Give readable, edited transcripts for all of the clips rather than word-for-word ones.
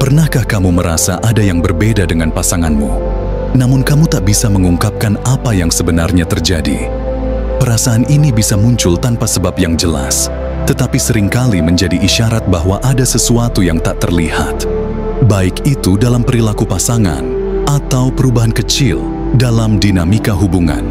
Pernahkah kamu merasa ada yang berbeda dengan pasanganmu, namun kamu tak bisa mengungkapkan apa yang sebenarnya terjadi? Perasaan ini bisa muncul tanpa sebab yang jelas, tetapi seringkali menjadi isyarat bahwa ada sesuatu yang tak terlihat. Baik itu dalam perilaku pasangan atau perubahan kecil dalam dinamika hubungan.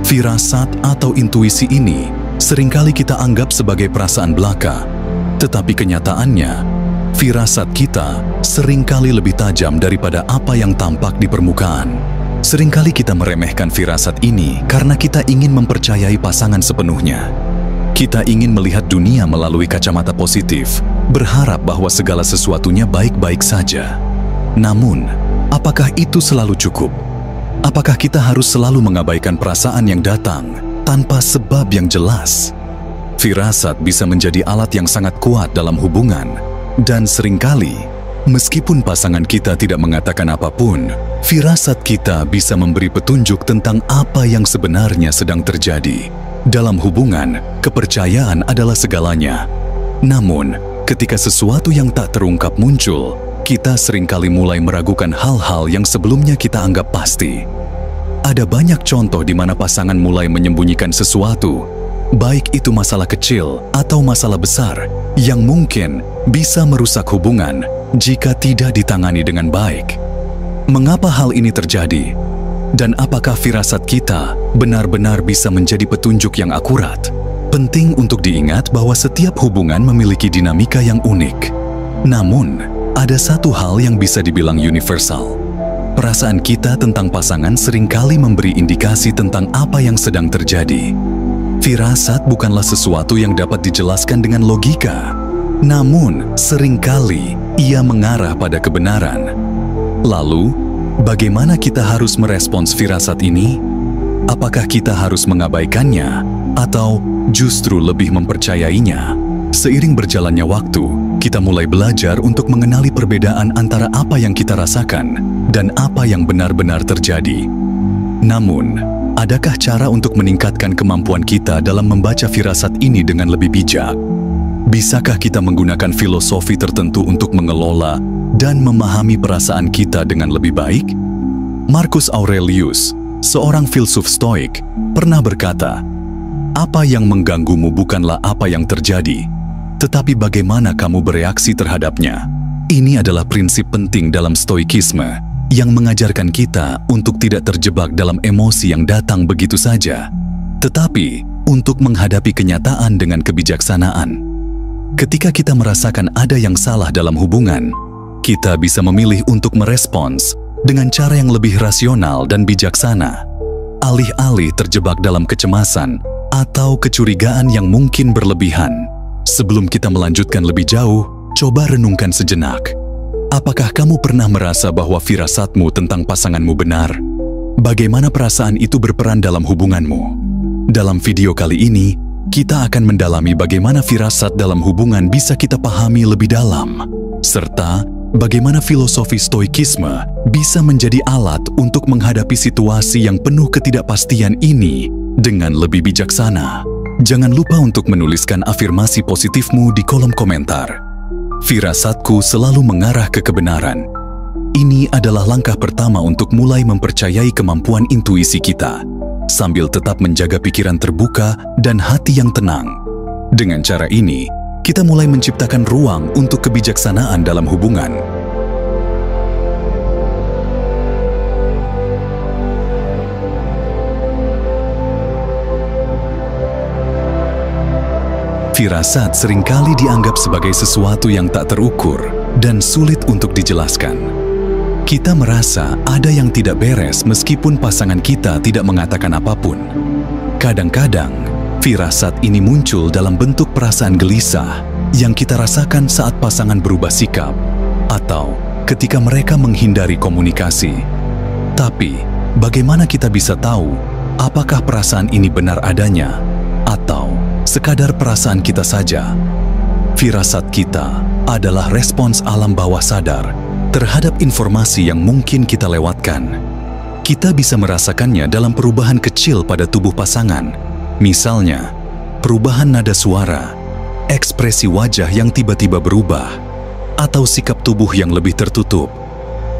Firasat atau intuisi ini seringkali kita anggap sebagai perasaan belaka, tetapi kenyataannya, firasat kita seringkali lebih tajam daripada apa yang tampak di permukaan. Seringkali kita meremehkan firasat ini karena kita ingin mempercayai pasangan sepenuhnya. Kita ingin melihat dunia melalui kacamata positif, berharap bahwa segala sesuatunya baik-baik saja. Namun, apakah itu selalu cukup? Apakah kita harus selalu mengabaikan perasaan yang datang tanpa sebab yang jelas? Firasat bisa menjadi alat yang sangat kuat dalam hubungan, dan seringkali, meskipun pasangan kita tidak mengatakan apapun, firasat kita bisa memberi petunjuk tentang apa yang sebenarnya sedang terjadi. Dalam hubungan, kepercayaan adalah segalanya. Namun, ketika sesuatu yang tak terungkap muncul, kita seringkali mulai meragukan hal-hal yang sebelumnya kita anggap pasti. Ada banyak contoh di mana pasangan mulai menyembunyikan sesuatu, baik itu masalah kecil atau masalah besar, yang mungkin bisa merusak hubungan jika tidak ditangani dengan baik. Mengapa hal ini terjadi? Dan apakah firasat kita benar-benar bisa menjadi petunjuk yang akurat? Penting untuk diingat bahwa setiap hubungan memiliki dinamika yang unik. Namun, ada satu hal yang bisa dibilang universal. Perasaan kita tentang pasangan seringkali memberi indikasi tentang apa yang sedang terjadi. Firasat bukanlah sesuatu yang dapat dijelaskan dengan logika. Namun, seringkali ia mengarah pada kebenaran. Lalu, bagaimana kita harus merespons firasat ini? Apakah kita harus mengabaikannya atau justru lebih mempercayainya? Seiring berjalannya waktu, kita mulai belajar untuk mengenali perbedaan antara apa yang kita rasakan dan apa yang benar-benar terjadi. Namun, adakah cara untuk meningkatkan kemampuan kita dalam membaca firasat ini dengan lebih bijak? Bisakah kita menggunakan filosofi tertentu untuk mengelola dan memahami perasaan kita dengan lebih baik? Marcus Aurelius, seorang filsuf Stoik, pernah berkata, "Apa yang mengganggumu bukanlah apa yang terjadi, tetapi bagaimana kamu bereaksi terhadapnya." Ini adalah prinsip penting dalam Stoikisme yang mengajarkan kita untuk tidak terjebak dalam emosi yang datang begitu saja, tetapi untuk menghadapi kenyataan dengan kebijaksanaan. Ketika kita merasakan ada yang salah dalam hubungan, kita bisa memilih untuk merespons dengan cara yang lebih rasional dan bijaksana, alih-alih terjebak dalam kecemasan atau kecurigaan yang mungkin berlebihan. Sebelum kita melanjutkan lebih jauh, coba renungkan sejenak. Apakah kamu pernah merasa bahwa firasatmu tentang pasanganmu benar? Bagaimana perasaan itu berperan dalam hubunganmu? Dalam video kali ini, kita akan mendalami bagaimana firasat dalam hubungan bisa kita pahami lebih dalam, serta bagaimana filosofi Stoikisme bisa menjadi alat untuk menghadapi situasi yang penuh ketidakpastian ini dengan lebih bijaksana. Jangan lupa untuk menuliskan afirmasi positifmu di kolom komentar. Firasatku selalu mengarah ke kebenaran. Ini adalah langkah pertama untuk mulai mempercayai kemampuan intuisi kita, sambil tetap menjaga pikiran terbuka dan hati yang tenang. Dengan cara ini, kita mulai menciptakan ruang untuk kebijaksanaan dalam hubungan. Firasat seringkali dianggap sebagai sesuatu yang tak terukur dan sulit untuk dijelaskan. Kita merasa ada yang tidak beres meskipun pasangan kita tidak mengatakan apapun. Kadang-kadang, firasat ini muncul dalam bentuk perasaan gelisah yang kita rasakan saat pasangan berubah sikap atau ketika mereka menghindari komunikasi. Tapi, bagaimana kita bisa tahu apakah perasaan ini benar adanya atau sekadar perasaan kita saja? Firasat kita adalah respons alam bawah sadar terhadap informasi yang mungkin kita lewatkan. Kita bisa merasakannya dalam perubahan kecil pada tubuh pasangan. Misalnya, perubahan nada suara, ekspresi wajah yang tiba-tiba berubah, atau sikap tubuh yang lebih tertutup.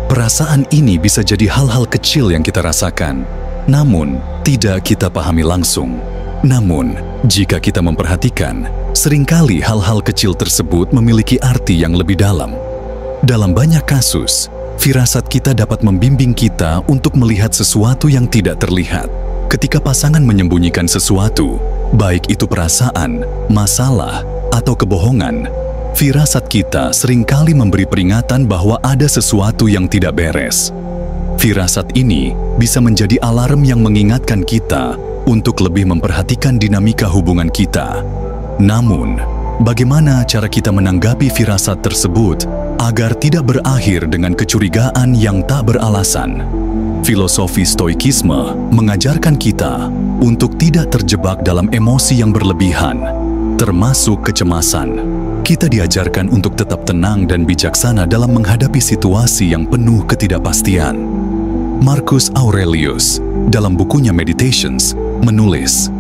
Perasaan ini bisa jadi hal-hal kecil yang kita rasakan, namun tidak kita pahami langsung. Namun, jika kita memperhatikan, seringkali hal-hal kecil tersebut memiliki arti yang lebih dalam. Dalam banyak kasus, firasat kita dapat membimbing kita untuk melihat sesuatu yang tidak terlihat. Ketika pasangan menyembunyikan sesuatu, baik itu perasaan, masalah, atau kebohongan, firasat kita seringkali memberi peringatan bahwa ada sesuatu yang tidak beres. Firasat ini bisa menjadi alarm yang mengingatkan kita untuk lebih memperhatikan dinamika hubungan kita. Namun, bagaimana cara kita menanggapi firasat tersebut agar tidak berakhir dengan kecurigaan yang tak beralasan? Filosofi Stoikisme mengajarkan kita untuk tidak terjebak dalam emosi yang berlebihan, termasuk kecemasan. Kita diajarkan untuk tetap tenang dan bijaksana dalam menghadapi situasi yang penuh ketidakpastian. Marcus Aurelius, dalam bukunya Meditations, menulis,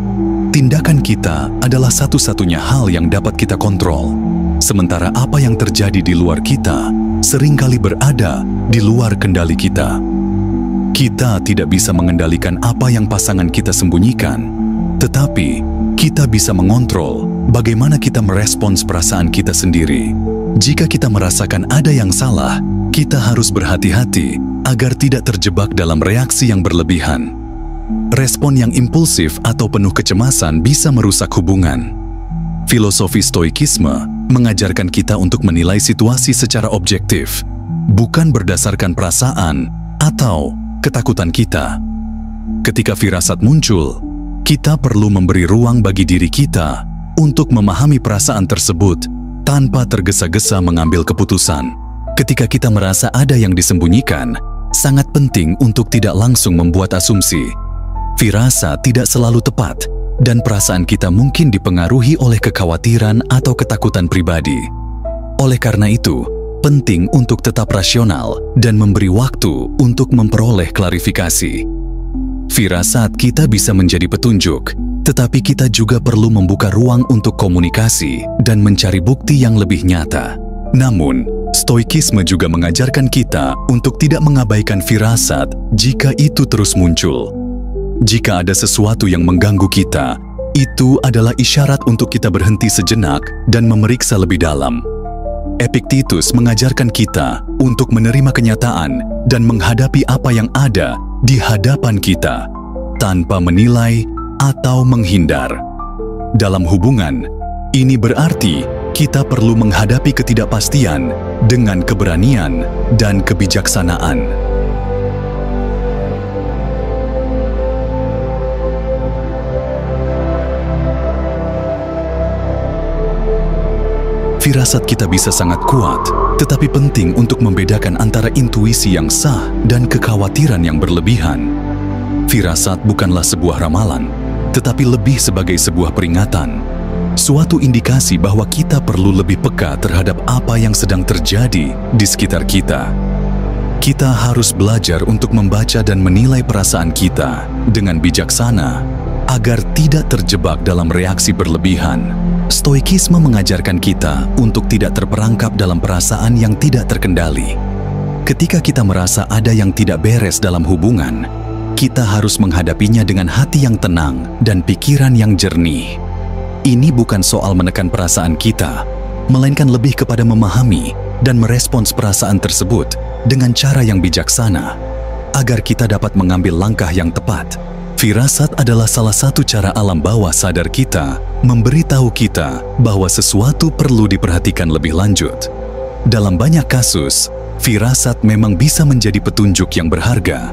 "Tindakan kita adalah satu-satunya hal yang dapat kita kontrol, sementara apa yang terjadi di luar kita seringkali berada di luar kendali kita." Kita tidak bisa mengendalikan apa yang pasangan kita sembunyikan, tetapi kita bisa mengontrol bagaimana kita merespons perasaan kita sendiri. Jika kita merasakan ada yang salah, kita harus berhati-hati agar tidak terjebak dalam reaksi yang berlebihan. Respon yang impulsif atau penuh kecemasan bisa merusak hubungan. Filosofi Stoikisme mengajarkan kita untuk menilai situasi secara objektif, bukan berdasarkan perasaan atau ketakutan kita. Ketika firasat muncul, kita perlu memberi ruang bagi diri kita untuk memahami perasaan tersebut tanpa tergesa-gesa mengambil keputusan. Ketika kita merasa ada yang disembunyikan, sangat penting untuk tidak langsung membuat asumsi. Firasat tidak selalu tepat, dan perasaan kita mungkin dipengaruhi oleh kekhawatiran atau ketakutan pribadi. Oleh karena itu, penting untuk tetap rasional dan memberi waktu untuk memperoleh klarifikasi. Firasat kita bisa menjadi petunjuk, tetapi kita juga perlu membuka ruang untuk komunikasi dan mencari bukti yang lebih nyata. Namun, Stoikisme juga mengajarkan kita untuk tidak mengabaikan firasat jika itu terus muncul. Jika ada sesuatu yang mengganggu kita, itu adalah isyarat untuk kita berhenti sejenak dan memeriksa lebih dalam. Epictetus mengajarkan kita untuk menerima kenyataan dan menghadapi apa yang ada di hadapan kita, tanpa menilai atau menghindar. Dalam hubungan, ini berarti kita perlu menghadapi ketidakpastian dengan keberanian dan kebijaksanaan. Firasat kita bisa sangat kuat, tetapi penting untuk membedakan antara intuisi yang sah dan kekhawatiran yang berlebihan. Firasat bukanlah sebuah ramalan, tetapi lebih sebagai sebuah peringatan. Suatu indikasi bahwa kita perlu lebih peka terhadap apa yang sedang terjadi di sekitar kita. Kita harus belajar untuk membaca dan menilai perasaan kita dengan bijaksana agar tidak terjebak dalam reaksi berlebihan. Stoikisme mengajarkan kita untuk tidak terperangkap dalam perasaan yang tidak terkendali. Ketika kita merasa ada yang tidak beres dalam hubungan, kita harus menghadapinya dengan hati yang tenang dan pikiran yang jernih. Ini bukan soal menekan perasaan kita, melainkan lebih kepada memahami dan merespons perasaan tersebut dengan cara yang bijaksana, agar kita dapat mengambil langkah yang tepat. Firasat adalah salah satu cara alam bawah sadar kita memberitahu kita bahwa sesuatu perlu diperhatikan lebih lanjut. Dalam banyak kasus, firasat memang bisa menjadi petunjuk yang berharga.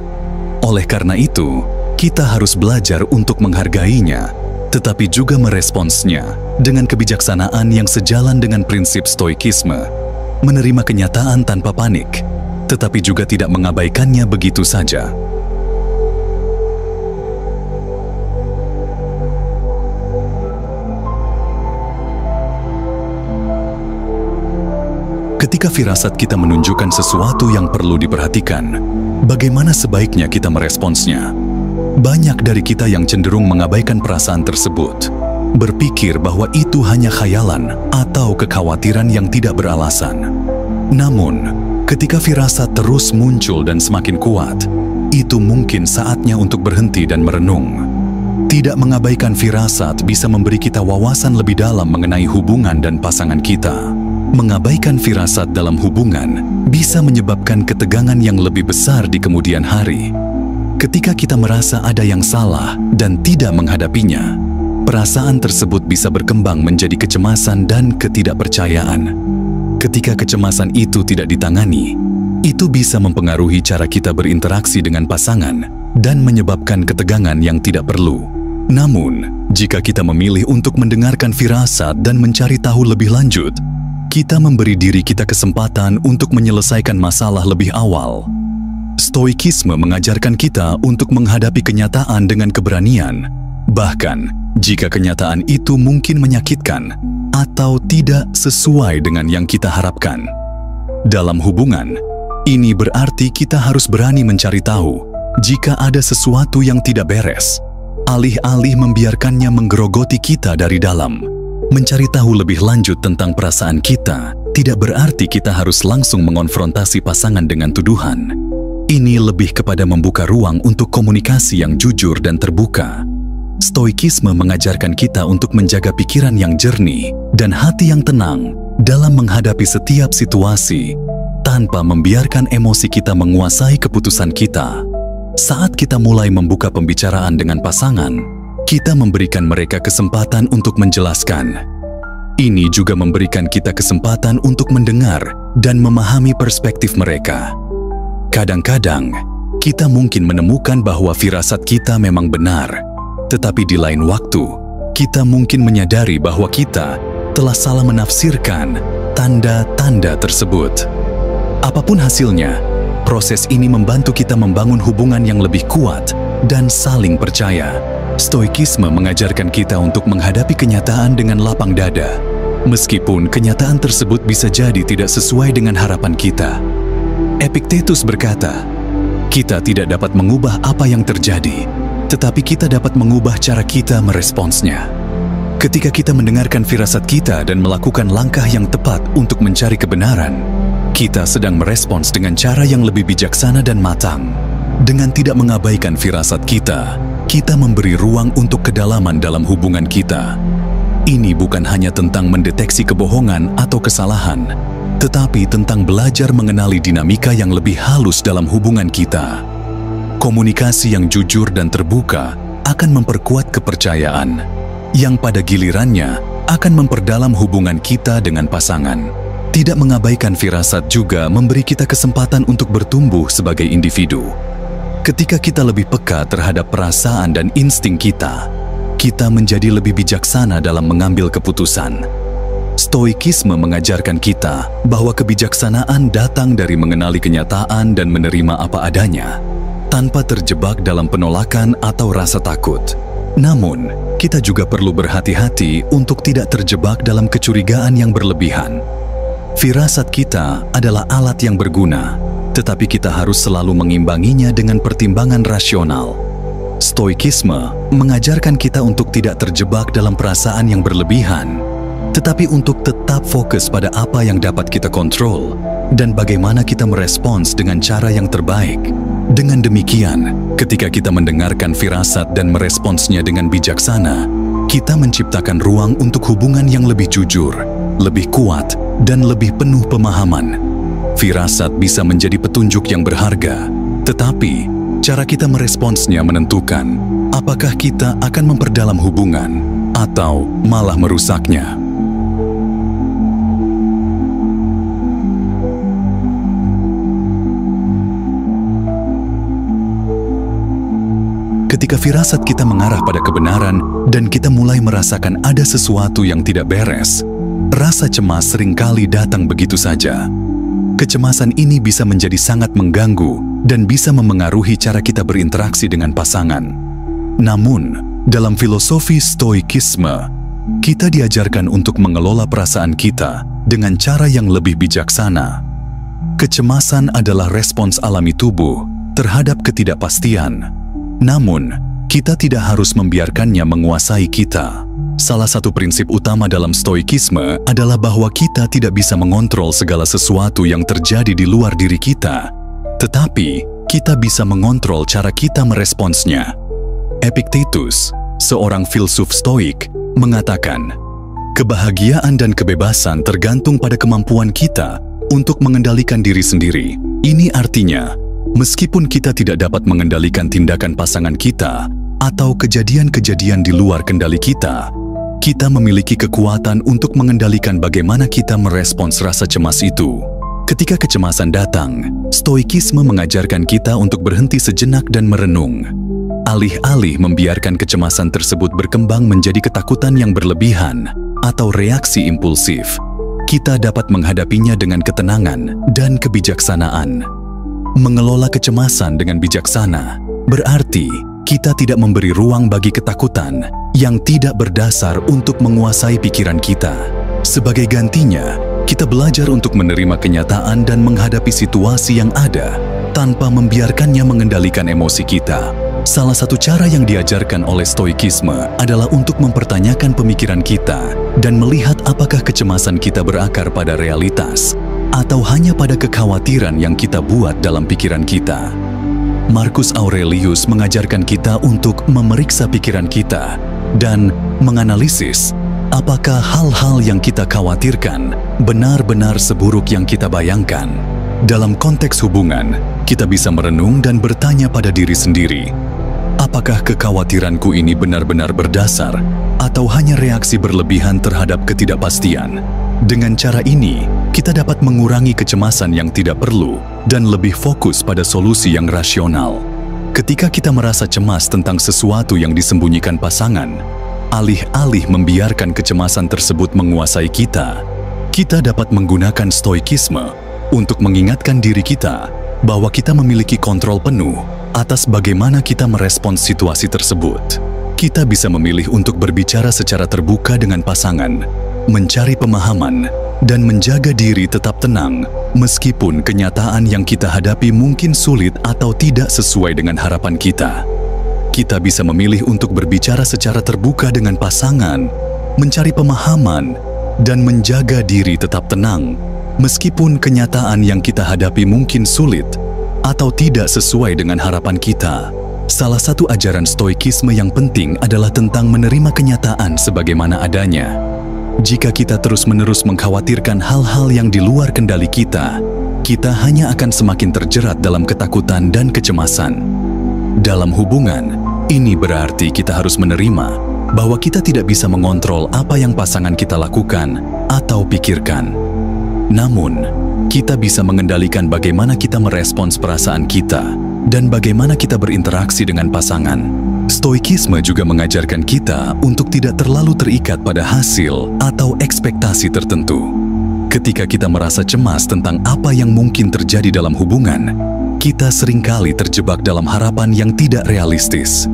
Oleh karena itu, kita harus belajar untuk menghargainya, tetapi juga meresponsnya dengan kebijaksanaan yang sejalan dengan prinsip Stoikisme. Menerima kenyataan tanpa panik, tetapi juga tidak mengabaikannya begitu saja. Ketika firasat kita menunjukkan sesuatu yang perlu diperhatikan, bagaimana sebaiknya kita meresponsnya? Banyak dari kita yang cenderung mengabaikan perasaan tersebut, berpikir bahwa itu hanya khayalan atau kekhawatiran yang tidak beralasan. Namun, ketika firasat terus muncul dan semakin kuat, itu mungkin saatnya untuk berhenti dan merenung. Tidak mengabaikan firasat bisa memberi kita wawasan lebih dalam mengenai hubungan dan pasangan kita. Mengabaikan firasat dalam hubungan bisa menyebabkan ketegangan yang lebih besar di kemudian hari. Ketika kita merasa ada yang salah dan tidak menghadapinya, perasaan tersebut bisa berkembang menjadi kecemasan dan ketidakpercayaan. Ketika kecemasan itu tidak ditangani, itu bisa mempengaruhi cara kita berinteraksi dengan pasangan dan menyebabkan ketegangan yang tidak perlu. Namun, jika kita memilih untuk mendengarkan firasat dan mencari tahu lebih lanjut, kita memberi diri kita kesempatan untuk menyelesaikan masalah lebih awal. Stoikisme mengajarkan kita untuk menghadapi kenyataan dengan keberanian, bahkan jika kenyataan itu mungkin menyakitkan atau tidak sesuai dengan yang kita harapkan. Dalam hubungan, ini berarti kita harus berani mencari tahu jika ada sesuatu yang tidak beres, alih-alih membiarkannya menggerogoti kita dari dalam. Mencari tahu lebih lanjut tentang perasaan kita tidak berarti kita harus langsung mengonfrontasi pasangan dengan tuduhan. Ini lebih kepada membuka ruang untuk komunikasi yang jujur dan terbuka. Stoikisme mengajarkan kita untuk menjaga pikiran yang jernih dan hati yang tenang dalam menghadapi setiap situasi, tanpa membiarkan emosi kita menguasai keputusan kita. Saat kita mulai membuka pembicaraan dengan pasangan, kita memberikan mereka kesempatan untuk menjelaskan. Ini juga memberikan kita kesempatan untuk mendengar dan memahami perspektif mereka. Kadang-kadang, kita mungkin menemukan bahwa firasat kita memang benar, tetapi di lain waktu, kita mungkin menyadari bahwa kita telah salah menafsirkan tanda-tanda tersebut. Apapun hasilnya, proses ini membantu kita membangun hubungan yang lebih kuat dan saling percaya. Stoikisme mengajarkan kita untuk menghadapi kenyataan dengan lapang dada, meskipun kenyataan tersebut bisa jadi tidak sesuai dengan harapan kita. Epictetus berkata, kita tidak dapat mengubah apa yang terjadi, tetapi kita dapat mengubah cara kita meresponsnya. Ketika kita mendengarkan firasat kita dan melakukan langkah yang tepat untuk mencari kebenaran, kita sedang merespons dengan cara yang lebih bijaksana dan matang. Dengan tidak mengabaikan firasat kita memberi ruang untuk kedalaman dalam hubungan kita. Ini bukan hanya tentang mendeteksi kebohongan atau kesalahan, tetapi tentang belajar mengenali dinamika yang lebih halus dalam hubungan kita. Komunikasi yang jujur dan terbuka akan memperkuat kepercayaan, yang pada gilirannya akan memperdalam hubungan kita dengan pasangan. Tidak mengabaikan firasat juga memberi kita kesempatan untuk bertumbuh sebagai individu. Ketika kita lebih peka terhadap perasaan dan insting kita menjadi lebih bijaksana dalam mengambil keputusan. Stoikisme mengajarkan kita bahwa kebijaksanaan datang dari mengenali kenyataan dan menerima apa adanya, tanpa terjebak dalam penolakan atau rasa takut. Namun, kita juga perlu berhati-hati untuk tidak terjebak dalam kecurigaan yang berlebihan. Firasat kita adalah alat yang berguna, tetapi kita harus selalu mengimbanginya dengan pertimbangan rasional. Stoikisme mengajarkan kita untuk tidak terjebak dalam perasaan yang berlebihan, tetapi untuk tetap fokus pada apa yang dapat kita kontrol dan bagaimana kita merespons dengan cara yang terbaik. Dengan demikian, ketika kita mendengarkan firasat dan meresponsnya dengan bijaksana, kita menciptakan ruang untuk hubungan yang lebih jujur, lebih kuat, dan lebih penuh pemahaman. Firasat bisa menjadi petunjuk yang berharga, tetapi cara kita meresponsnya menentukan apakah kita akan memperdalam hubungan atau malah merusaknya. Ketika firasat kita mengarah pada kebenaran dan kita mulai merasakan ada sesuatu yang tidak beres, rasa cemas seringkali datang begitu saja. Kecemasan ini bisa menjadi sangat mengganggu dan bisa memengaruhi cara kita berinteraksi dengan pasangan. Namun, dalam filosofi Stoikisme, kita diajarkan untuk mengelola perasaan kita dengan cara yang lebih bijaksana. Kecemasan adalah respons alami tubuh terhadap ketidakpastian. Namun, kita tidak harus membiarkannya menguasai kita. Salah satu prinsip utama dalam stoikisme adalah bahwa kita tidak bisa mengontrol segala sesuatu yang terjadi di luar diri kita, tetapi kita bisa mengontrol cara kita meresponsnya. Epictetus, seorang filsuf stoik, mengatakan, kebahagiaan dan kebebasan tergantung pada kemampuan kita untuk mengendalikan diri sendiri. Ini artinya, meskipun kita tidak dapat mengendalikan tindakan pasangan kita atau kejadian-kejadian di luar kendali kita, kita memiliki kekuatan untuk mengendalikan bagaimana kita merespons rasa cemas itu. Ketika kecemasan datang, stoikisme mengajarkan kita untuk berhenti sejenak dan merenung. Alih-alih membiarkan kecemasan tersebut berkembang menjadi ketakutan yang berlebihan atau reaksi impulsif, kita dapat menghadapinya dengan ketenangan dan kebijaksanaan. Mengelola kecemasan dengan bijaksana berarti kita tidak memberi ruang bagi ketakutan yang tidak berdasar untuk menguasai pikiran kita. Sebagai gantinya, kita belajar untuk menerima kenyataan dan menghadapi situasi yang ada tanpa membiarkannya mengendalikan emosi kita. Salah satu cara yang diajarkan oleh stoikisme adalah untuk mempertanyakan pemikiran kita dan melihat apakah kecemasan kita berakar pada realitas atau hanya pada kekhawatiran yang kita buat dalam pikiran kita. Marcus Aurelius mengajarkan kita untuk memeriksa pikiran kita dan menganalisis apakah hal-hal yang kita khawatirkan benar-benar seburuk yang kita bayangkan. Dalam konteks hubungan, kita bisa merenung dan bertanya pada diri sendiri, apakah kekhawatiranku ini benar-benar berdasar atau hanya reaksi berlebihan terhadap ketidakpastian? Dengan cara ini, kita dapat mengurangi kecemasan yang tidak perlu dan lebih fokus pada solusi yang rasional. Ketika kita merasa cemas tentang sesuatu yang disembunyikan pasangan, alih-alih membiarkan kecemasan tersebut menguasai kita, kita dapat menggunakan stoikisme untuk mengingatkan diri kita bahwa kita memiliki kontrol penuh atas bagaimana kita merespons situasi tersebut. Kita bisa memilih untuk berbicara secara terbuka dengan pasangan, mencari pemahaman, dan menjaga diri tetap tenang meskipun kenyataan yang kita hadapi mungkin sulit atau tidak sesuai dengan harapan kita. Kita bisa memilih untuk berbicara secara terbuka dengan pasangan, mencari pemahaman, dan menjaga diri tetap tenang meskipun kenyataan yang kita hadapi mungkin sulit atau tidak sesuai dengan harapan kita. Salah satu ajaran stoikisme yang penting adalah tentang menerima kenyataan sebagaimana adanya. Jika kita terus-menerus mengkhawatirkan hal-hal yang di luar kendali kita, kita hanya akan semakin terjerat dalam ketakutan dan kecemasan. Dalam hubungan, ini berarti kita harus menerima bahwa kita tidak bisa mengontrol apa yang pasangan kita lakukan atau pikirkan. Namun, kita bisa mengendalikan bagaimana kita merespons perasaan kita dan bagaimana kita berinteraksi dengan pasangan. Stoikisme juga mengajarkan kita untuk tidak terlalu terikat pada hasil atau ekspektasi tertentu. Ketika kita merasa cemas tentang apa yang mungkin terjadi dalam hubungan, kita seringkali terjebak dalam harapan yang tidak realistis.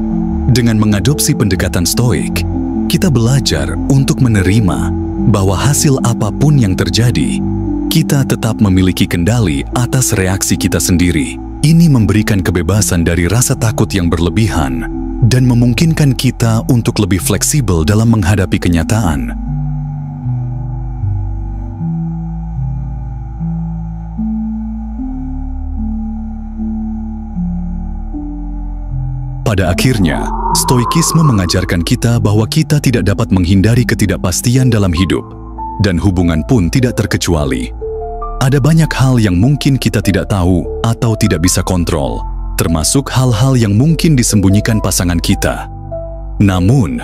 Dengan mengadopsi pendekatan stoik, kita belajar untuk menerima bahwa hasil apapun yang terjadi, kita tetap memiliki kendali atas reaksi kita sendiri. Ini memberikan kebebasan dari rasa takut yang berlebihan dan memungkinkan kita untuk lebih fleksibel dalam menghadapi kenyataan. Pada akhirnya, stoikisme mengajarkan kita bahwa kita tidak dapat menghindari ketidakpastian dalam hidup, dan hubungan pun tidak terkecuali. Ada banyak hal yang mungkin kita tidak tahu atau tidak bisa kontrol, termasuk hal-hal yang mungkin disembunyikan pasangan kita. Namun,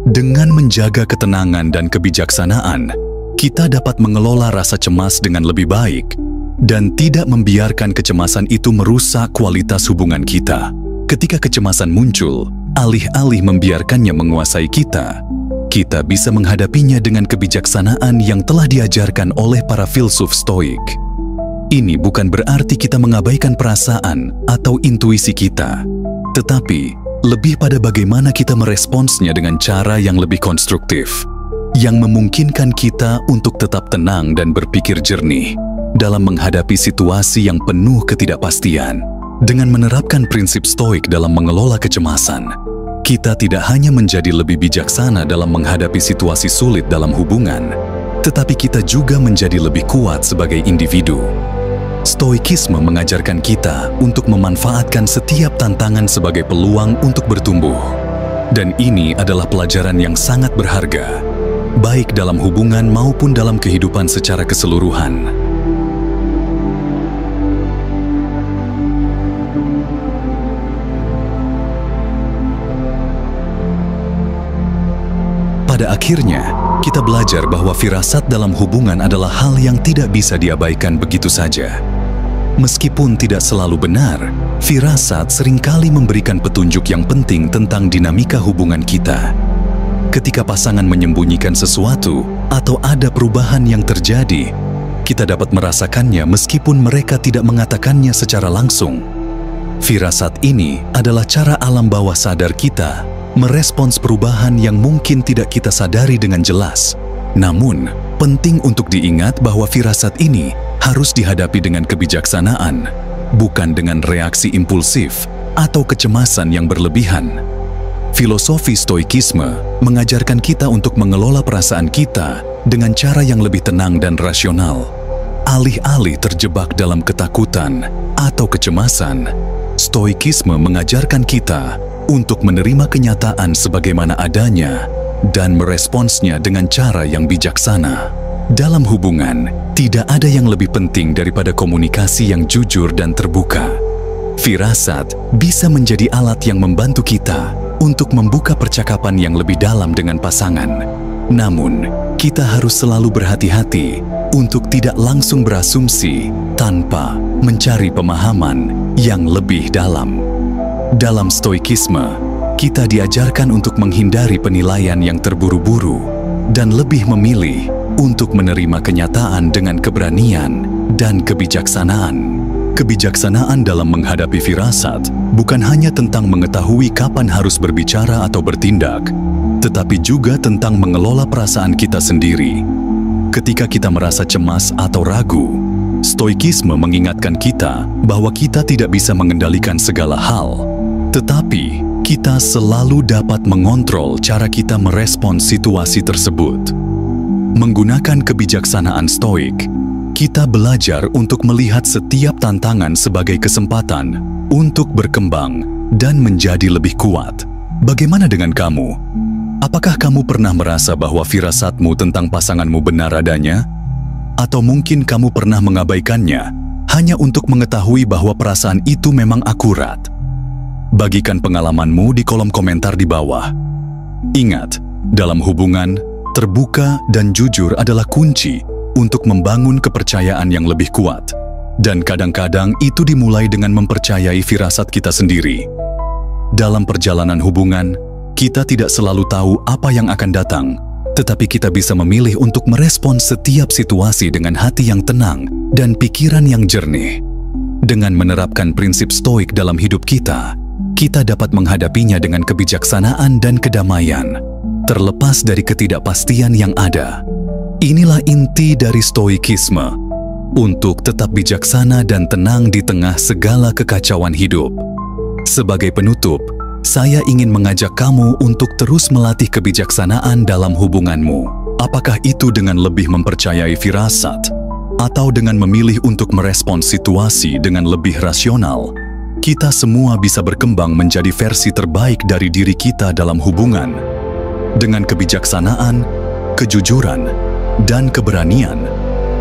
dengan menjaga ketenangan dan kebijaksanaan, kita dapat mengelola rasa cemas dengan lebih baik dan tidak membiarkan kecemasan itu merusak kualitas hubungan kita. Ketika kecemasan muncul, alih-alih membiarkannya menguasai kita, kita bisa menghadapinya dengan kebijaksanaan yang telah diajarkan oleh para filsuf stoik. Ini bukan berarti kita mengabaikan perasaan atau intuisi kita, tetapi lebih pada bagaimana kita meresponsnya dengan cara yang lebih konstruktif, yang memungkinkan kita untuk tetap tenang dan berpikir jernih dalam menghadapi situasi yang penuh ketidakpastian. Dengan menerapkan prinsip stoik dalam mengelola kecemasan, kita tidak hanya menjadi lebih bijaksana dalam menghadapi situasi sulit dalam hubungan, tetapi kita juga menjadi lebih kuat sebagai individu. Stoikisme mengajarkan kita untuk memanfaatkan setiap tantangan sebagai peluang untuk bertumbuh. Dan ini adalah pelajaran yang sangat berharga, baik dalam hubungan maupun dalam kehidupan secara keseluruhan. Pada akhirnya, kita belajar bahwa firasat dalam hubungan adalah hal yang tidak bisa diabaikan begitu saja. Meskipun tidak selalu benar, firasat seringkali memberikan petunjuk yang penting tentang dinamika hubungan kita. Ketika pasangan menyembunyikan sesuatu atau ada perubahan yang terjadi, kita dapat merasakannya meskipun mereka tidak mengatakannya secara langsung. Firasat ini adalah cara alam bawah sadar kita merespons perubahan yang mungkin tidak kita sadari dengan jelas. Namun, penting untuk diingat bahwa firasat ini harus dihadapi dengan kebijaksanaan, bukan dengan reaksi impulsif atau kecemasan yang berlebihan. Filosofi Stoikisme mengajarkan kita untuk mengelola perasaan kita dengan cara yang lebih tenang dan rasional. Alih-alih terjebak dalam ketakutan atau kecemasan, Stoikisme mengajarkan kita untuk menerima kenyataan sebagaimana adanya dan meresponsnya dengan cara yang bijaksana. Dalam hubungan, tidak ada yang lebih penting daripada komunikasi yang jujur dan terbuka. Firasat bisa menjadi alat yang membantu kita untuk membuka percakapan yang lebih dalam dengan pasangan. Namun, kita harus selalu berhati-hati untuk tidak langsung berasumsi tanpa mencari pemahaman yang lebih dalam. Dalam Stoikisme, kita diajarkan untuk menghindari penilaian yang terburu-buru dan lebih memilih untuk menerima kenyataan dengan keberanian dan kebijaksanaan. Kebijaksanaan dalam menghadapi firasat bukan hanya tentang mengetahui kapan harus berbicara atau bertindak, tetapi juga tentang mengelola perasaan kita sendiri. Ketika kita merasa cemas atau ragu, Stoikisme mengingatkan kita bahwa kita tidak bisa mengendalikan segala hal, tetapi kita selalu dapat mengontrol cara kita merespons situasi tersebut. Menggunakan kebijaksanaan Stoik, kita belajar untuk melihat setiap tantangan sebagai kesempatan untuk berkembang dan menjadi lebih kuat. Bagaimana dengan kamu? Apakah kamu pernah merasa bahwa firasatmu tentang pasanganmu benar adanya? Atau mungkin kamu pernah mengabaikannya hanya untuk mengetahui bahwa perasaan itu memang akurat? Bagikan pengalamanmu di kolom komentar di bawah. Ingat, dalam hubungan, terbuka dan jujur adalah kunci untuk membangun kepercayaan yang lebih kuat. Dan kadang-kadang itu dimulai dengan mempercayai firasat kita sendiri. Dalam perjalanan hubungan, kita tidak selalu tahu apa yang akan datang, tetapi kita bisa memilih untuk merespons setiap situasi dengan hati yang tenang dan pikiran yang jernih. Dengan menerapkan prinsip Stoik dalam hidup kita dapat menghadapinya dengan kebijaksanaan dan kedamaian, terlepas dari ketidakpastian yang ada. Inilah inti dari Stoikisme, untuk tetap bijaksana dan tenang di tengah segala kekacauan hidup. Sebagai penutup, saya ingin mengajak kamu untuk terus melatih kebijaksanaan dalam hubunganmu. Apakah itu dengan lebih mempercayai firasat, atau dengan memilih untuk merespons situasi dengan lebih rasional? Kita semua bisa berkembang menjadi versi terbaik dari diri kita dalam hubungan. Dengan kebijaksanaan, kejujuran, dan keberanian,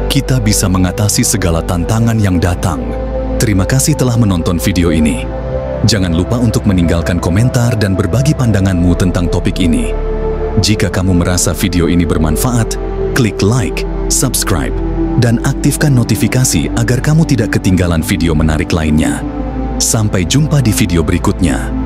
kita bisa mengatasi segala tantangan yang datang. Terima kasih telah menonton video ini. Jangan lupa untuk meninggalkan komentar dan berbagi pandanganmu tentang topik ini. Jika kamu merasa video ini bermanfaat, klik like, subscribe, dan aktifkan notifikasi agar kamu tidak ketinggalan video menarik lainnya. Sampai jumpa di video berikutnya.